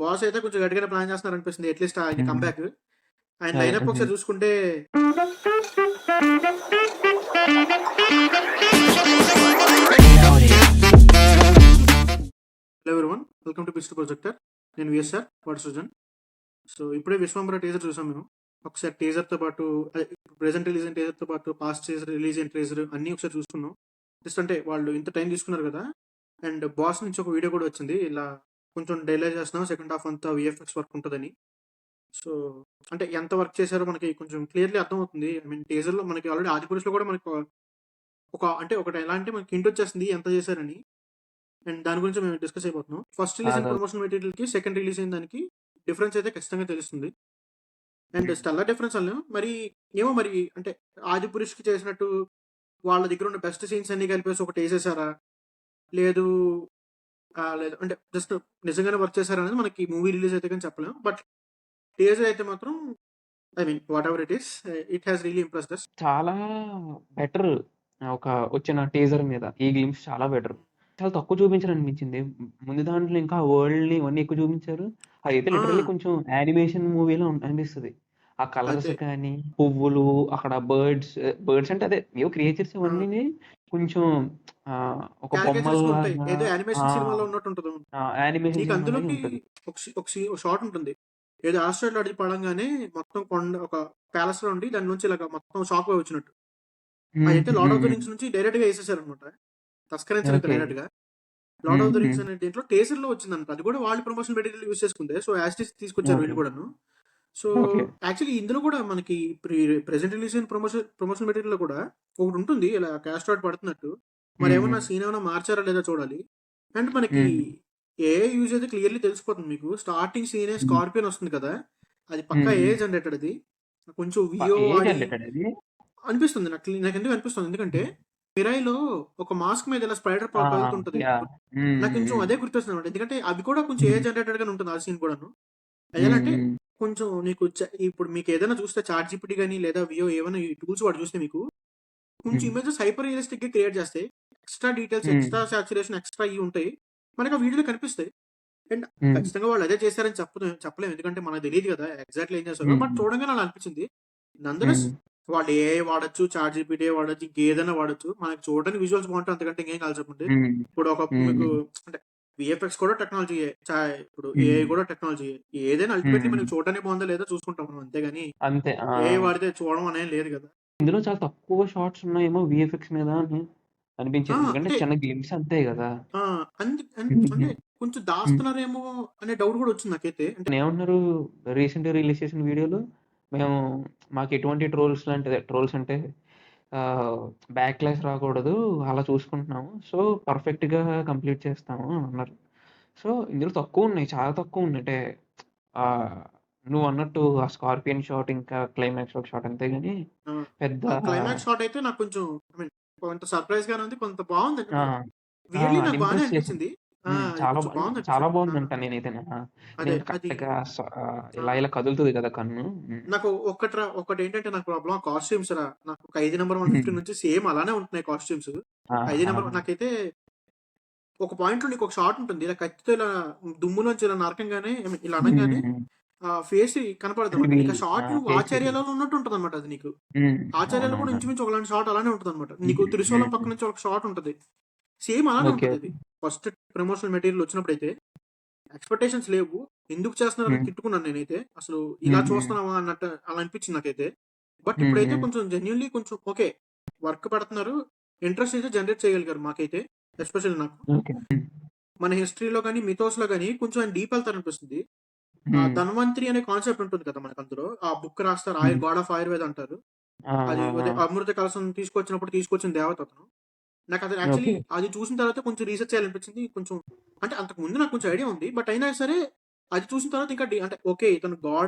Boss అయితే కొంచెం గట్టిగానే ప్లాన్ చేస్తున్నారు అనిపిస్తుంది. అట్లీస్ట్ ఆయన హ్మ్. కంబ్యాక్. ఆయన అదే. లైనప్ ఒకసారి చూసుకుంటే hello everyone, welcome to pist projector. నేను విఎస్ఆర్ వాట్ సృజన్. సో ఇప్పుడే విశ్వంబర టీజర్ చూసాం మేము. ఒకసారి టీజర్తో పాటు ప్రెసెంట్ రిలీజ్ అయిన టీజర్తో పాటు పాస్ట్ టీజర్, రిలీజ్ అయిన టీజర్ అన్నీ ఒకసారి చూసుకున్నాం. జస్ట్ అంటే వాళ్ళు ఇంత టైం తీసుకున్నారు కదా. అండ్ బాస్ నుంచి ఒక వీడియో కూడా వచ్చింది, ఇలా కొంచెం డైలై చేస్తున్నాం, సెకండ్ హాఫ్ అంతా విఎఫ్ఎక్స్ వర్క్ ఉంటుందని. సో అంటే ఎంత వర్క్ చేశారో మనకి కొంచెం క్లియర్లీ అర్థమవుతుంది. ఐ మీన్ టీజర్లో మనకి ఆల్రెడీ ఆదిపురుషులో కూడా మనకి ఒకటి ఎలా అంటే మనకి హింట్ వచ్చేస్తుంది ఎంత చేశారని. అండ్ దాని గురించి మేము డిస్కస్ అయిపోతున్నాం. ఫస్ట్ రిలీజ్ అయిన అదే. ప్రమోషనల్ మెటీరియల్ కి సెకండ్ రిలీజ్ అయిన దానికి డిఫరెన్స్ అయితే ఖచ్చితంగా తెలుస్తుంది. అండ్ హ్మ్. స్టెల్లా డిఫరెన్స్ అన్నాం మరి. ఏమో మరి అంటే ఆదిపురుష్ కి చేసినట్టు వాళ్ళ దగ్గర ఉన్న బెస్ట్ సీన్స్ అన్ని కలిపేసి ఒకటి వేసేసారా, లేదు లేదు అంటే జస్ట్ నిజంగానే వర్క్ చేశారా అనేది మనకి మూవీ రిలీజ్ అయితే కానీ చెప్పలేం. బట్ టీజర్ అయితే మాత్రం I mean whatever it is, it has really impressed us. చాలా బెటర్. ఒక వచ్చిన టీజర్ మీద ఈ గ్లింప్స్ చాలా బెటర్. చాలా తక్కువ చూపించారనిపించింది. ముందు దాంట్లో ఇంకా వరల్డ్‌ని ఇవన్నీ ఎక్కువ చూపించారు. అదైతే లిటరల్లీ కొంచెం యానిమేషన్ మూవీ‌లా అనిపిస్తది. ఆ కలర్స్ అదే కానీ, పువ్వులు, అక్కడ బర్డ్స్ అంటే అదే ఏవో క్రియేచర్స్ ఇవన్నీని కొంచెం ఒక క్యారికేచర్స్ గా ఉంటాయి, బొమ్మల్లాగా ఏదో ఆ! యానిమేషన్ సినిమాలో ఉన్నట్టు ఉంటుంది. యానిమేషన్ నీకు సినిమాలాగే అందులోకి ఉంటది. ఒక షాట్ ఉంటుంది. ఏదో ఆస్ట్రాయిడ్ అడిగి పడంగానే మొత్తం కొండ ఒక ప్యాలెస్ లో ఉండి దాని నుంచి ఇలాగ మొత్తం షాక్ వచ్చినట్టు. అదైతే లార్డ్ ఆఫ్ ద హుహుహు. రింగ్స్ నుంచి డైరెక్ట్ గా వేసేసారు అనమాట. తస్కరించారు ఇంకా ఓకే. డైరెక్ట్ గా. లార్డ్ ఆఫ్ ద హుహు. రింగ్స్ అనే దీంట్లో టేసర్ లో వచ్చిందంట. అది కూడా వాళ్ళు ప్రమోషన్ మెటీరియల్ యూస్ చేసుకుంటే, సో యాస్టిస్ తీసుకొచ్చారు ఓకే. వీళ్ళు కూడాను. So okay. యాక్చువల్లీ ఇందులో కూడా మనకి ప్రెసెంట్ రిలీజ్ అయిన ప్రమోషన్ మెటీరియల్ లో కూడా ఒకటి ఉంటుంది ఇలా క్యాస్ట్రాయిడ్ పడుతున్నట్టు. మరి హుహు. ఏమన్నా సీన్ ఏమైనా మార్చారా లేదా చూడాలి. అండ్ మనకి హ్మ్. ఏ యూజ్ అయితే క్లియర్లీ తెలిసిపోతుంది మీకు. స్టార్టింగ్ సీనే హ్మ్. స్కార్పియన్ వస్తుంది కదా, అది పక్కా ఏ హ్మ్. జనరేటెడ్ అది. కొంచెం వియో ఏ వాడి జనరేటర్ అది? అనిపిస్తుంది నాకు ఎందుకు అనిపిస్తుంది ఎందుకంటే మిరాయిలో ఒక మాస్క్ మీద ఇలా స్పైడర్ ఆ! కదులుతుంటది. యాహ్! హ్మ్. నాకు హ్మ్. కొంచెం హ్మ్. అదే గుర్తొస్తుంది అనమాట. ఎందుకంటే అవి కూడా కొంచెం ఏ హ్మ్. జనరేటెడ్ గానే ఉంటుంది ఆ సీన్ కూడాను. హ్మ్. అదేంటే హ్మ్. కొంచెం నీకు ఇప్పుడు మీకు ఏదైనా చూస్తే చాట్ జీపీటీ కానీ లేదా వియో ఏమైనా ఈ టూల్స్ వాడు చూస్తే మీకు కొంచెం హ్మ్. ఇమేజెస్ హైపర్ రియలిస్టిక్ గా క్రియేట్ చేస్తాయి. ఎక్స్ట్రా డీటెయిల్స్, హ్మ్. ఎక్స్ట్రా సాచురేషన్, ఎక్స్ట్రా ఇవి ఉంటాయి. మనకి ఆ వీడియోలో కనిపిస్తాయి. అండ్ హ్మ్. ఖచ్చితంగా వాళ్ళు అదే చేశారని చెప్పలేము. ఎందుకంటే మనకు తెలియదు కదా ఎగ్జాక్ట్‌లీ ఏం చేశారో. బట్ హ్మ్. చూడంగానే అలా అనిపించింది. నందనస్ హ్మ్. వాళ్ళు ఏఐ వాడొచ్చు, చాట్ జీపీటీ వాడొచ్చు, ఇంకేదైనా వాడొచ్చు. మనకు చూడడానికి విజువల్స్ బాగుంటాయి, అంతకంటే ఇంకేం కావాలి చెప్పండి. హ్మ్. ఇప్పుడు ఒక మీకు హ్మ్. అంటే వీఎఫ్ఎక్స్ కూడా టెక్నాలజీయే. ఇప్పుడు ఏఐ హ్మ్. కూడా టెక్నాలజీయే. ఏదైనా అల్టిమేట్‌లీ హ్మ్. మనకి చూడడానికి బాగుందో లేదో చూసుకుంటాం మనం, అంతేగాని అంతే. ఆ! ఏఐ వాడితే చూడడం అనేది లేదు కదా. ఇందులో చాలా తక్కువ షాట్స్ ఉన్నాయేమో వీఎఫ్ఎక్స్ మీద అని అనిపించేది. ఎందుకంటే అంటే చిన్న గ్లింప్స్ అంతే గదా! ఆ! హుహు. అంటే కొంచెం హ్మ్. దాస్తున్నారేమో అనే డౌట్ కూడా వచ్చింది నాకైతే. అంటే ఏమంటున్నారు రీసెంట్‌గా రిలీజ్ చేసిన వీడియోలో మేము మాకు ఎటువంటి ట్రోల్స్ అంటే ఆహ్, బ్యాక్‌లాష్ రాకూడదు. అలా చూసుకుంటున్నాము. సో, పర్ఫెక్ట్‌గా కంప్లీట్ చేస్తాము అన్నారు. సో, ఇందులో తక్కువున్నాయి. చాలా తక్కువున్నాయి. అంటే ఆహ్, నువ్వన్నట్టు ఆ స్కార్పియన్ షాట్ ఇంకా క్లైమాక్స్‌లో ఒక షాట్ అంతే గాని ఆ! పెద్ద ఆ క్లైమాక్స్ షాట్ అయితే నాకు కొంచెం ఐ మీన్ కొంత సర్ప్రైజ్ గానే ఉంది. కొంత బాగుంది. ఆ! ఆ! వియర్లీ నాకు బానే ఇంప్రెస్ చేసింది. అనిపించింది. అది చాలా కొంచెం బాగుంది చాలా అనిపించింది. బావుందంట నేనైతేనే. అదే ఎందుకంటే అది. కరెక్ట్‌గా ఆ! ఇలా ఇలా కదులుతది కదా కన్ను. నాకు ఒకటేంటంటే నాకు ప్రాబ్లమ్ ఆ కాస్ట్యూమ్స్ రా. నాకు ఒక 'ఖైదీ నంబర్ హ్మ్. 115' నుంచి సేమ్ అలానే ఉంటున్నాయి కాస్ట్యూమ్స్. ఆ! 'ఖైదీ ఆ! నంబర్' నాకైతే ఒక పాయింట్‌లో నీకొక షాట్ ఉంటుంది. ఇలా కత్తితో ఇలా దుమ్ములోంచి ఇలా నరకంగానే ఐ మీన్ ఇలా అనంగానే హ్మ్. ఫేస్ కనపడదనమాట. నీకు రివీల్. ఆ షాట్ నువ్వు ఫేస్ రివీల్. 'ఆచార్యలో' ఉన్నట్టు ఉంటదనమాట అది నీకు. హ్మ్. 'ఆచార్యలో' కూడా అవునవును. ఇంచుమించు ఒకలాంటి షాట్ అలానే ఉంటదనమాట. నీకు హ్మ్. 'త్రిశూలం' పక్క హ్మ్. నుంచి ఒక షాట్ ఉంటది. సేమ్ అలానే ఓకే. ఉంటదది. ఫస్ట్ ప్రమోషనల్ మెటీరియల్ వచ్చినప్పుడైతే ఎక్స్‌పెక్టేషన్స్ లేవు. ఎందుకు చేస్తున్నారని హ్మ్. తిట్టుకున్నాను నేనైతే. అసలు ఇలా హుహు. చూస్తున్నామా అన్నట్టు అలా అనిపించింది నాకైతే. బట్ ఇప్పుడైతే హుహు. కొంచెం జెన్యూన్‌లీ కొంచెం ఓకే. వర్క్ పెడుతున్నారు. ఇంట్రెస్ట్ అయితే జనరేట్ చేయగలిగారు మాకైతే. ఎస్పెషల్లీ నాకు. ఓకే. హ్మ్. మన హిస్టరీలో గాని, మిథోస్‌లో గాని కొంచెం ఆయన డీప్ ఎళ్తారనిపిస్తుంది. హ్మ్. 'ధన్వంతరి' అనే కాన్సెప్ట్ ఉంటుంది కదా మనకందులో. ఆ బుక్ రాస్తారు. హ్మ్. గాడ్ ఆఫ్ ఆయుర్వేద అంటారు. ఆ! అది ఆ! అదే ఆ! అమృత కలశం తీసుకొచ్చిన దేవత అతను. నాకది యాక్చువల్లీ ఓకే. అది చూసిన తర్వాత కొంచెం రీసెర్చ్ చేయాలనిపించింది. కొంచెం అంటే అంతకుముందు నాకు కొంచెం ఐడియా ఉంది. బట్ అయినా సరే అది చూసిన తర్వాత ఇంకా అంటే ఓకే. ఇతను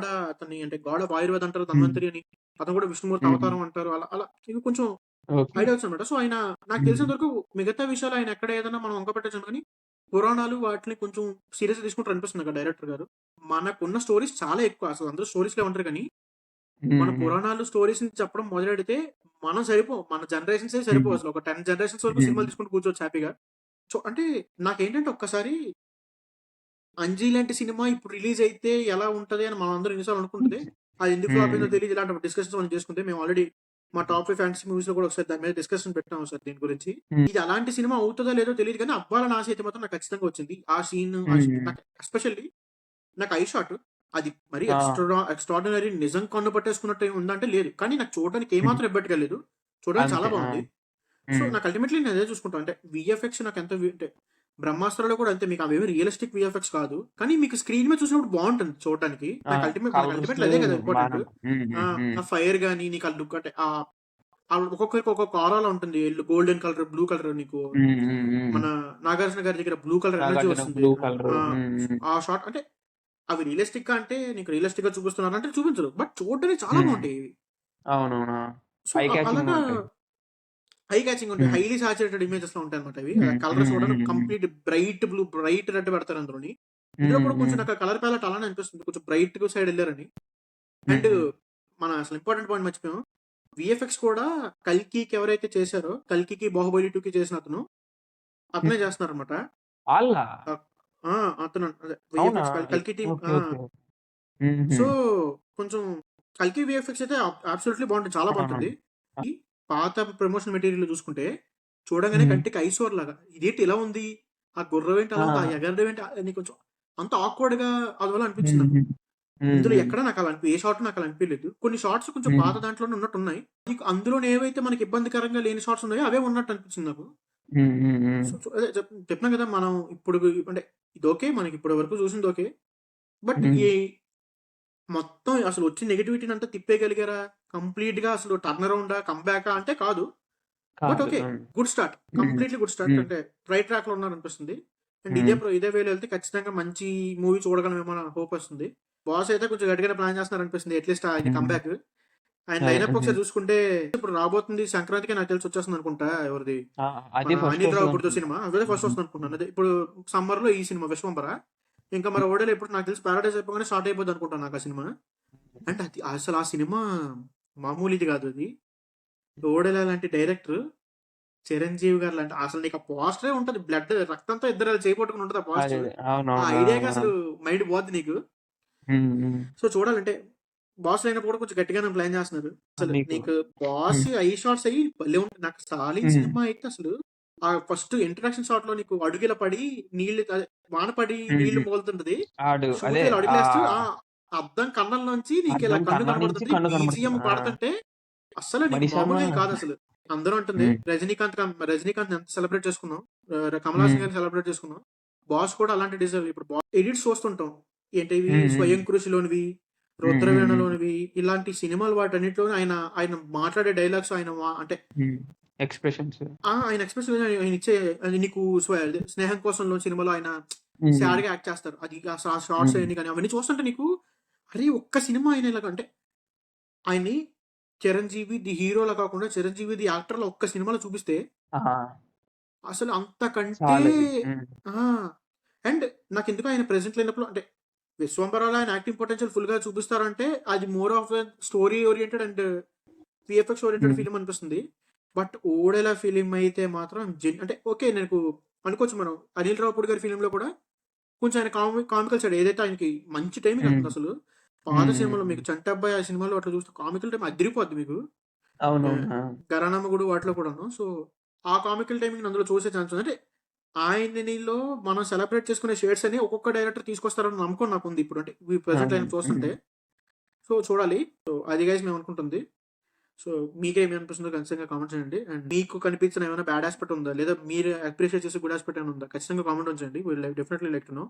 అతన్ని అంటే గాడ్ ఆఫ్ ఆయుర్వేద అంటారు హ్మ్. 'ధన్వంతరి' అని. అతను కూడా విష్ణుమూర్తి హ్మ్. అవతారం అంటారు. అలా అలా ఇవి కొంచెం ఓకే. ఐడియా వచ్చనమాట. సో, ఆయన నాకు హ్మ్. తెలిసినంత వరకు మిగతా విషయాలు ఆయన ఎక్కడ ఏదైనా మనం వంక పెట్టొచ్చేమో గానీ, పురాణాలు వాటిని కొంచెం సీరియస్‌గా తీసుకుంటారు అనిపిస్తుంది నాకు డైరెక్టర్ గారు. మనకున్న స్టోరీస్ చాలా ఎక్కువ. అసలు అందరూ స్టోరీస్‌లే ఉంటారు గానీ, మన హ్మ్. హ్మ్. పురాణాలు స్టోరీస్‌ని చెప్పడం మొదలెడితే మనం సరిపోం. మన జనరేషన్సే హ్మ్. సరిపోవు అసలు. ఒక 10 జనరేషన్స్ వరకు హ్మ్. సినిమాలు తీసుకుంటూ కూర్చోవచ్చు హ్యాపీగా. సో, అంటే నాకేంటంటే ఒక్కసారి 'అంజీ' లాంటి సినిమా ఇప్పుడు రిలీజ్ అయితే ఎలా ఉంటది అని మనం అందరం ఎన్ని సార్లు అనుకుంటది. అది ఎందుకు ఫ్లాప్ అయిందో హ్మ్. తెలీదు. ఇలాంటి డిస్కషన్స్ మనం చేసుకుంటే మేము ఆల్రెడీ మా టాప్ 5 ఫ్యాంటసీ మూవీస్‌లో కూడా ఒకసారి దాని మీద డిస్కషన్ పెట్టాం ఒకసారి దీని గురించి. హ్మ్. ఇది అలాంటి సినిమా అవుతదో లేదో తెలీదు గానీ 'అబ్బాల ఆశ' అయితే మాత్రం నాకు ఖచ్చితంగా వచ్చింది. ఆ సీన్ హ్మ్. నాకు ఎస్పెషల్లీ నాకు ఐ షాట్ అది మరీ ఆ! ఎక్స్ట్రార్డినరీ నిజం కన్ను పట్టేసుకున్నట్టు ఉందంటే లేదు. కానీ నాకు చూడడానికి హ్మ్. ఏమాత్రం ఇబ్బందిగా లేదు. చూడడానికి చాలా అంతే. ఆ! బాగుంది. సో, హ్మ్. నాకు అల్టిమేట్‌లీ నేను అదే చూసుకుంటాను. అంటే వీఎఫ్ఎక్స్ నాకెంత అంటే 'బ్రహ్మాస్త్రలో' కూడా అంతే మీకు అవేమి రియలిస్టిక్ వీఎఫ్ఎక్స్ కాదు. కానీ మీకు స్క్రీన్ మీద చూసినప్పుడు బావుంటుంది చూడటానికి. ఆ! మనకు కలర్స్ అల్టిమేట్‌లీ అదే కదా బానే ఇంపార్టెంట్. ఉంటాయి. హ్మ్. ఆ! హ్మ్. హ్మ్. ఆ ఫైర్ గాని నీకు ఆ లుక్ అంటే ఒక్కొక్కరికి ఒక్కొక్క ఆరాలా ఉంటుంది. గోల్డెన్ కలర్, బ్లూ కలర్ నీకు హ్మ్. హ్మ్. హ్మ్. మన 'నాగార్జున' గారి దగ్గర బ్లూ కలర్ ఎనర్జీ 'నాగార్జున' వస్తుంది. Blue colour. ఆ! హ్మ్. హ్మ్. ఆ షాట్ అంటే అవి రియలిస్టిక్‌గా అంటే నీకు రియలిస్టిక్‌గా చూపిస్తున్నారంటే చూపించరు. బట్ చూడడానికి చాలా హ్మ్. బావుంటాయి ఇవి. అవునవును. ఆ! సో, ఐ క్యాచింగ్‌గా అలాగా ఉంటాయి. ఐ క్యాచింగ్ ఉంటాయి. హ్మ్. హైలీ సాచురేటెడ్ ఇమేజెస్‌లో ఉంటాయన్నమాట అవి. హ్మ్. కలర్స్ హ్మ్. కూడా హ్మ్. హ్మ్. Complete bright blue, bright red పెడతారు అందులోని. ఇందులో హ్మ్. కూడా కొంచెం హ్మ్. నాకు ఆ కలర్ ప్యాలెట్ అలానే అనిపిస్తుంది. కొంచెం బ్రైట్ సైడ్ ఎళ్లారని. అండ్ హ్మ్. మన అసలు ఇంపార్టెంట్ పాయింట్ మర్చిపోయాం. వీఎఫ్ఎక్స్ కూడా 'కల్కి'కి ఎవరైతే చేశారో 'కల్కికి', 'బాహుబలి 2'కి చేసిన అతనే హ్మ్. చేస్తున్నారన్నమాట. ఆళ్ళా? ఆహ్, ఆ! అతను అదే అవునా? వీఎఫ్ఎక్స్ 'కల్కి' టీమ్. ఓకే. ఓకే. హుహు. సో, కొంచెం 'కల్కి' వీఎఫ్ఎక్స్ అయితే అబ్సల్యూట్‌లీ బావుంటుంది. చాలా ఆహా! బావుంటుంది. ఈ పాత ప్రమోషనల్ మెటీరియల్ చూసుకుంటే చూడంగానే హ్మ్. కంటికి ఐసోర్ లాగా. ఇదేంటి ఇలా ఉంది? ఆ గుర్రం ఏంటి అలా ఉంది? ఆ ఆ! ఎగరడం ఏంటి? అని కొంచెం అంత ఆక్వర్డ్‌గా అదోలా అనిపించింది నాకు. హుహు. ఇందులో హుహు. ఎక్కడ నాకు అలా ఏ షాట్ నాకు అలా అనిపియలేదు. కొన్ని షాట్స్ కొంచెం హ్మ్. పాత దాంట్లోనే ఉన్నట్టున్నాయి. అందులోనే ఏవైతే మనకి ఇబ్బందికరంగా లేని షాట్స్ ఉన్నాయో అవే ఉన్నట్టు అనిపించింది నాకు. హ్మ్. హ్మ్. హ్మ్. సో, అదే చెప్పినా కదా! మనం ఇప్పుడు అంటే ఇది ఓకే. మనకి ఇప్పటి వరకు చూసింది ఓకే. బట్ హ్మ్. ఈ మొత్తం అసలు వచ్చిన నెగటివిటీనంతా తిప్పేయగలిగారా? కంప్లీట్‌గా అసలు టర్న్ అరౌండా? కమ్‌బ్యాకా? అంటే కాదు. బట్ కాదు. Okay. Hmm. Good start. Hmm. Completely good start. Hmm. అంటే రైట్ ట్రాక్‌లో ఉన్నారనిపిస్తుంది. అండ్ హ్మ్. ఇదే వేలో ఎళ్తే ఖచ్చితంగా మంచి మూవీ చూడగలమేమో అని హోపొస్తుంది. బాస్ అయితే కొంచెం గట్టిగానే ప్లాన్ చేస్తున్నారనిపిస్తుంది. అట్‌లీస్ట్ ఆయన హ్మ్. కమ్‌బ్యాక్. ఆయన అదే. లైనప్ హుహు. ఒకసారి చూసుకుంటే ఇప్పుడు రాబోతుంది సంక్రాంతికి నాకు తెలిసి వచ్చేస్తుందనుకుంటా. ఎవరిది? ఆ! అదే మన ఫస్ట్ అనిల్ రావిపూడితో వస్తదనుకుంటా. సినిమా. అదే ఫస్ట్ హ్మ్. వస్తుందనుకుంటున్నాను. అదే ఇప్పుడు సమ్మర్‌లో ఈ సినిమా 'విశ్వంబర.' ఇంకా మరి హ్మ్. ఓడేలో ఎప్పుడు నాకు తెలిసి 'పారడైజ్' అయిపోగానే స్టార్ట్ అయిపోద్దనుకుంటాను నాకు ఆ సినిమా. అంటే అది అసలు ఆ సినిమా మామూలుది గాదు అది. 'ఓడెల' లాంటి డైరెక్టర్ 'చిరంజీవి' గారు లాంటి అసలు నీకు ఆ పోస్టరే ఉంటది. రక్తంతో ఇద్దరు అలా చేయి పట్టుకొని ఉంటది ఆ అదే. పోస్టర్. అదే. ఆ అవునవును. ఐడియాకి ఆ! ఆ! అసలు మైండ్ పోద్ది నీకు. హ్మ్. హ్మ్. సో, చూడాలంటే 'బాస్' అయినప్పుడు కూడా కొంచెం గట్టిగానే ప్లాన్ చేస్తున్నారు. అసలు మీకు నీకు హ్మ్. 'బాస్' ఐ షాట్స్ అయ్యి భలే ఉంటాయి. నాకు 'స్టాలిన్' హ్మ్. సినిమా అయితే అసలు ఆ ఫస్ట్ ఇంట్రడక్షన్ షాట్‌లో నీకు అడుగిల పడి నీళ్ళు అదే వాన పడి నీళ్లు హుహు. మోలుతుంటది. ఆడు అదే శృతి ఇలా అడుగులేస్తూ ఆహ్, అద్దం కన్నంలోంచి నీకిలా అద్దం కన్ను కన్నం నుంచి కనబడుతుంటది. కన్ను కనబడుతది. బీజీఎం ఆ! పడతంటే అస్సలు నీకు 'మణి శర్మ' మామూలుగా కాదసలు. అందరూ అంటుంది హ్మ్. 'రజనీకాంత్' ఎంత సెలబ్రేట్ చేసుకున్నాం. 'కమల్ హాసన్' హ్మ్. గారిని సెలబ్రేట్ చేసుకున్నాం. 'బాస్' కూడా అలాంటి డిజర్వ్ ఇప్పుడు ఎడిట్స్ చూస్తుంటాం. ఏంటివి హ్మ్. హ్మ్. 'స్వయం కృషి'లోనివి, హ్మ్. హ్మ్. హ్మ్. 'రుద్రవీణలోనివి' ఇలాంటి సినిమాలు వాటన్నిటిలోను ఆయన ఆయన మాట్లాడే డైలాగ్స్ ఆయన అంటే హ్మ్. ఎక్స్‌ప్రెషన్స్. ఆయన ఎక్స్‌ప్రెషన్ ఆయన ఇచ్చే అది నీకు అదే 'స్నేహం కోసంలో' సినిమాలో ఆయన హ్మ్. సాడ్‌గా యాక్ట్ చేస్తారు. అది అసలు ఆ షార్ట్స్ హ్మ్. అయన్నీ గాని అవన్నీ చూస్తుంటే నీకు అరే! ఒక్క సినిమా ఆయన ఇలాగ అంటే ఆయన్ని 'చిరంజీవి' ది హీరోలా కాకుండా 'చిరంజీవి' ది యాక్టర్‌లా ఒక్క సినిమాలో చూపిస్తే ఆహా! అసలు అంతకంటే చాలది. హ్మ్. ఆ! అండ్ నాకెందుకో ఆయన ప్రెజెంట్ లేనప్పుడు అంటే 'విశ్వంబరా'లో ఆయన యాక్టింగ్ పొటెన్షియల్ ఫుల్‌గా చూపిస్తారంటే అది more of a story oriented and VFX oriented హ్మ్. ఫిల్మ్ అనిపిస్తుంది. బట్ 'ఓడెల' ఫిల్మ్ అయితే మాత్రం అంటే ఓకే. నీకు అనుకోవచ్చు మనం 'అనిల్ రావిపూడి' గారి ఫిల్మ్‌లో కూడా కొంచెం ఆయన కామికల్ సైడ్ ఏదైతే ఆయనకి మంచి టైమింగ్ హ్మ్. అతనిదసలు. పాత హ్మ్. సినిమాలో హ్మ్. మీకు 'చంటబ్బాయి' ఆ సినిమాలో అట్లా చూస్తే కామికల్ టైమ్ అదిరిపోద్ది మీకు. ఆహ్, అవునవును. ఆ! 'గరానామొగుడు' వాటిలో కూడాను. సో, ఆ కామికల్ టైమింగ్‌ని అందులో చూసే ఛాన్స్ ఉంది. అంటే ఆయననిలో మనం సెలబ్రేట్ చేసుకునే షేడ్స్ అని ఒక్కొక్క డైరెక్టర్ తీసుకొస్తారన్న నమ్మకం నాకుంది ఇప్పుడు. అంటే ఈ ప్రెజెంట్ అవును. లైన్ హ్మ్. చూస్తుంటే. సో, చూడాలి. సో, అది గైస్ మేమనుకుంటుంది. సో, మీకేమనిపిస్తుందో ఖచ్చితంగా కామెంట్ చేయండి. అండ్ మీకు కనిపించిన ఏమైనా బ్యాడ్ యాస్పెక్ట్ ఉందా? లేదా మీరు అప్రిషియేట్ చేసే గుడ్ యాస్పెక్ట్ ఏమైనా ఉందా? ఖచ్చితంగా కామెంట్ ఉంచండి. Definitely like to know.